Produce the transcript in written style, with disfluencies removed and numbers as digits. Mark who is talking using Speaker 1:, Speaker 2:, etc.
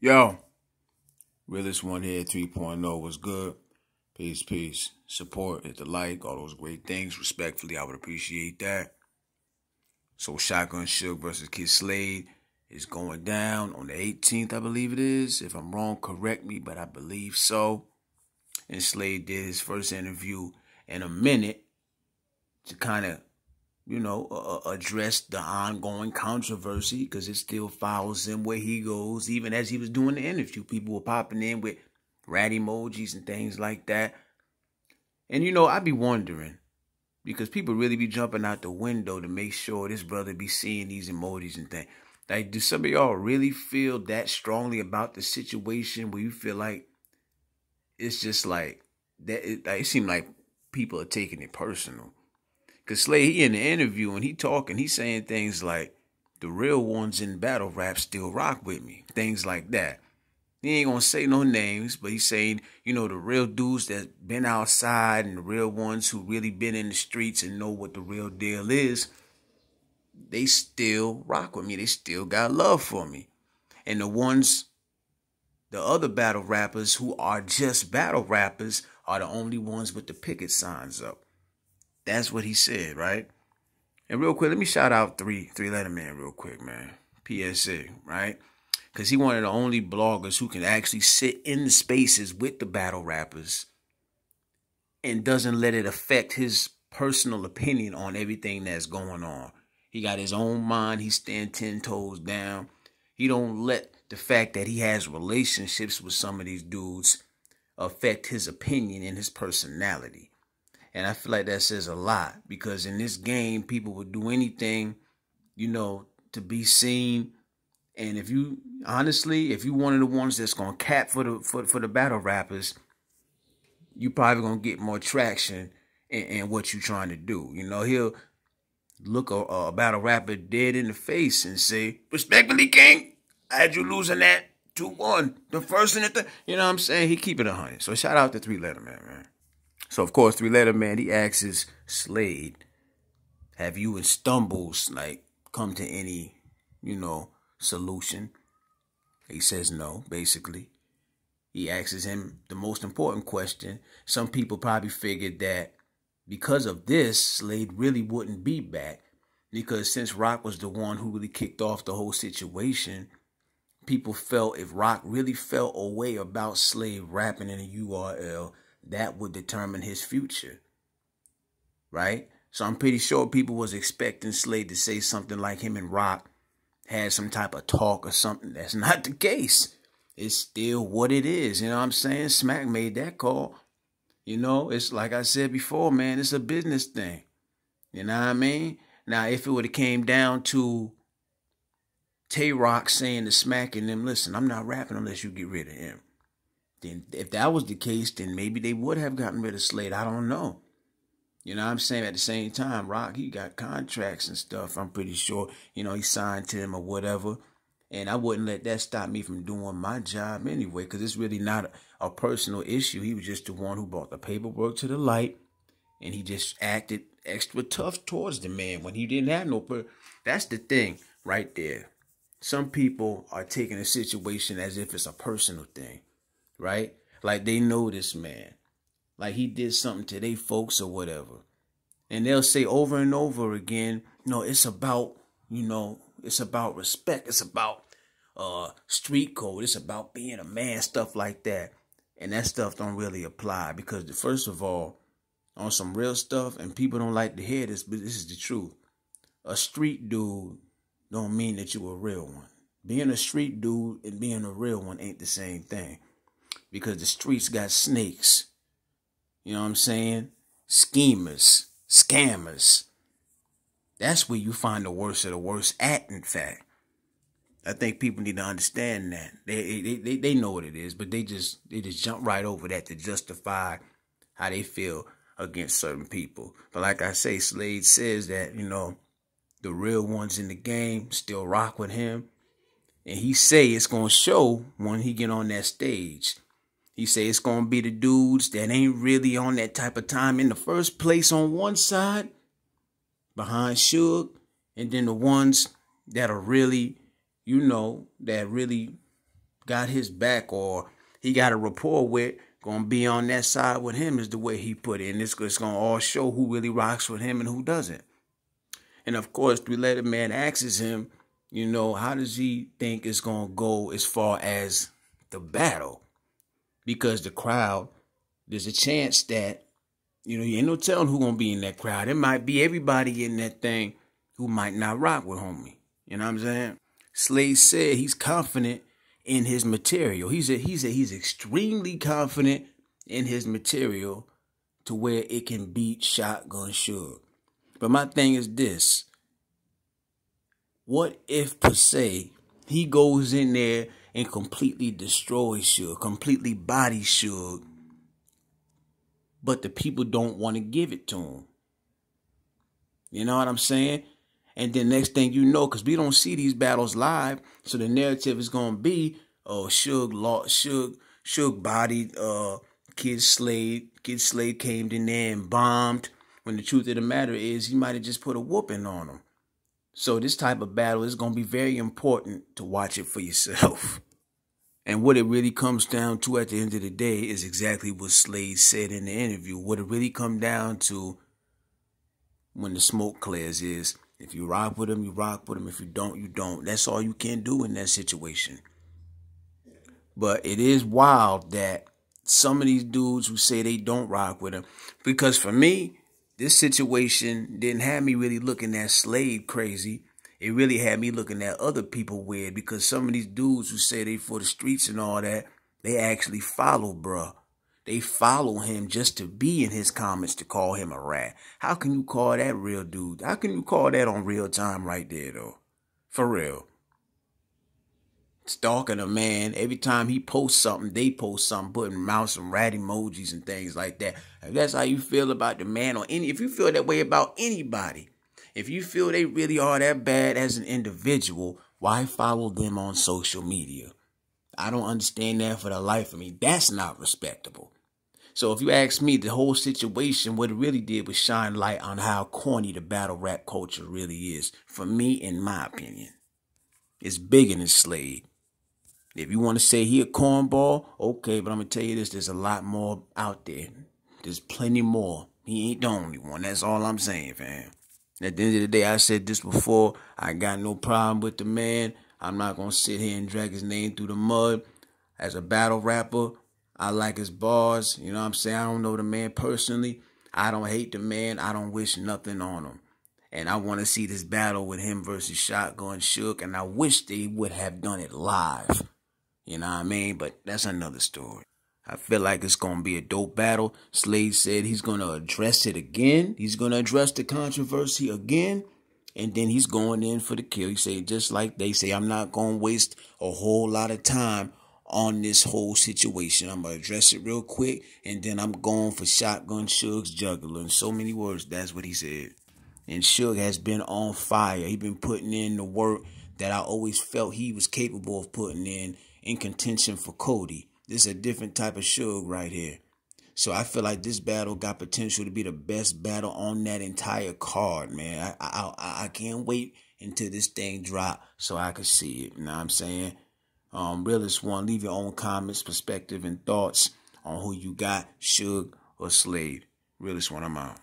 Speaker 1: Yo, realest one here, 3.0 was good. Peace, peace. Support, hit the like, all those great things. Respectfully, I would appreciate that. So Shotgun Suge versus Kyd Slade is going down on the 18th, I believe it is. If I'm wrong, correct me, but I believe so. And Slade did his first interview in a minute to kind of, address the ongoing controversy, because it still follows him where he goes. Even as he was doing the interview, people were popping in with rat emojis and things like that. And, I'd be wondering, because people really be jumping out the window to make sure this brother be seeing these emojis and things. Like, do some of y'all really feel that strongly about the situation where you feel like it's just like that? It seems like people are taking it personal. Because Slade, he in the interview and he talking, he's saying things like, the real ones in battle rap still rock with me. Things like that. He ain't going to say no names, but he's saying, the real dudes that been outside and the real ones who really been in the streets and know what the real deal is, they still rock with me. They still got love for me. And the other battle rappers who are just battle rappers are the only ones with the picket signs up. That's what he said, right? And real quick, let me shout out Three Letter Man real quick, man. PSA, right? Because he one of the only bloggers who can actually sit in the spaces with the battle rappers and doesn't let it affect his personal opinion on everything that's going on. He got his own mind. He stand 10 toes down. He don't let the fact that he has relationships with some of these dudes affect his opinion and his personality. And I feel like that says a lot, because in this game, people would do anything, to be seen. And if you, honestly, if you one of the ones that's going to cap for the battle rappers, you probably going to get more traction in what you're trying to do. He'll look a battle rapper dead in the face and say, respectfully, King, I had you losing that 2-1. The first and the third. You know what I'm saying? He keep it 100. So shout out to 3 Letter Man. So, of course, 3 Letter Man, he asks Slade, have you in stumbles, come to any, solution? He says no, basically. He asks him the most important question. Some people probably figured that because of this, Slade really wouldn't be back. Because since Roc was the one who really kicked off the whole situation, people felt if Roc really felt a way about Slade rapping in a URL, that would determine his future, right? So I'm pretty sure people was expecting Slade to say something like him and Roc had some type of talk or something. That's not the case. It's still what it is. You know what I'm saying? Smack made that call. It's like I said before, man, it's a business thing. You know what I mean? Now, if it would have came down to Tay Roc saying to Smack and them, listen, I'm not rapping unless you get rid of him. Then if that was the case, then maybe they would have gotten rid of Slade. I don't know. You know what I'm saying? At the same time, Roc, he got contracts and stuff. I'm pretty sure, he signed to him or whatever. And I wouldn't let that stop me from doing my job anyway, because it's really not a personal issue. He was just the one who brought the paperwork to the light, and he just acted extra tough towards the man when he didn't have no... That's the thing right there. Some people are taking a situation as if it's a personal thing. Right? Like they know this man. Like he did something to their folks or whatever. And they'll say over and over again, no, it's about, it's about respect. It's about street code. It's about being a man, stuff like that. And that stuff don't really apply, because first of all, on some real stuff, and people don't like to hear this, but this is the truth. A street dude don't mean that you a real one. Being a street dude and being a real one ain't the same thing. Because the streets got snakes. You know what I'm saying? Schemers. Scammers. That's where you find the worst of the worst at, in fact. I think people need to understand that. They know what it is, but they just jump right over that to justify how they feel against certain people. But like I say, Slade says that, the real ones in the game still rock with him. And he say it's going to show when he get on that stage. He say it's going to be the dudes that ain't really on that type of time in the first place on one side, behind Suge, and then the ones that are really, that really got his back or he got a rapport with gonna be on that side with him, is the way he put it. And it's gonna all show who really rocks with him and who doesn't. And of course, 3-Letter Man asks him, you know, how does he think it's gonna go as far as the battle? Because the crowd, there's a chance that, you know, you ain't no telling who gonna be in that crowd. It might be everybody in that thing who might not rock with homie. You know what I'm saying? Slade said he's confident in his material. He's extremely confident in his material to where it can beat Shotgun Suge. But my thing is this. What if, per se, he goes in there and completely destroys Suge, completely bodies Suge, but the people don't want to give it to him? You know what I'm saying? And then next thing you know, because we don't see these battles live, so the narrative is going to be, oh, Suge bodied Kyd Slade. Kyd Slade came in there and bombed. When the truth of the matter is, he might have just put a whooping on him. So this type of battle is going to be very important to watch it for yourself. And what it really comes down to at the end of the day is exactly what Slade said in the interview. What it really comes down to when the smoke clears is, if you rock with him, you rock with him. If you don't, you don't. That's all you can do in that situation. But it is wild that some of these dudes who say they don't rock with him, because for me, this situation didn't have me really looking at Slade crazy. It really had me looking at other people weird, because some of these dudes who say they for the streets and all that, they actually follow bruh. They follow him just to be in his comments to call him a rat. How can you call that real, dude? How can you call that on real time right there, though? For real. Stalking a man. Every time he posts something, they post something, putting out some rat emojis and things like that. If that's how you feel about the man, or if you feel that way about anybody, if you feel they really are that bad as an individual, why follow them on social media? I don't understand that for the life of me. That's not respectable. So if you ask me, the whole situation, what it really did was shine light on how corny the battle rap culture really is. For me, in my opinion, it's bigger than Slade. If you want to say he a cornball, okay, but I'm going to tell you this, there's a lot more out there. There's plenty more. He ain't the only one. That's all I'm saying, fam. At the end of the day, I said this before, I got no problem with the man. I'm not going to sit here and drag his name through the mud. As a battle rapper, I like his bars. You know what I'm saying? I don't know the man personally. I don't hate the man. I don't wish nothing on him. And I want to see this battle with him versus Shotgun Suge. And I wish they would have done it live. You know what I mean? But that's another story. I feel like it's going to be a dope battle. Slade said he's going to address it again. He's going to address the controversy again. And then he's going in for the kill. He said, just like they say, I'm not going to waste a whole lot of time on this whole situation. I'm going to address it real quick. And then I'm going for Shotgun Suge's jugular. In so many words, that's what he said. And Suge has been on fire. He's been putting in the work that I always felt he was capable of putting in contention for Cody. This is a different type of Suge right here. So I feel like this battle got potential to be the best battle on that entire card, man. I can't wait until this thing drop so I can see it. You know what I'm saying? Realist one, leave your own comments, perspective, and thoughts on who you got, Suge or Slade. Realist one, I'm out.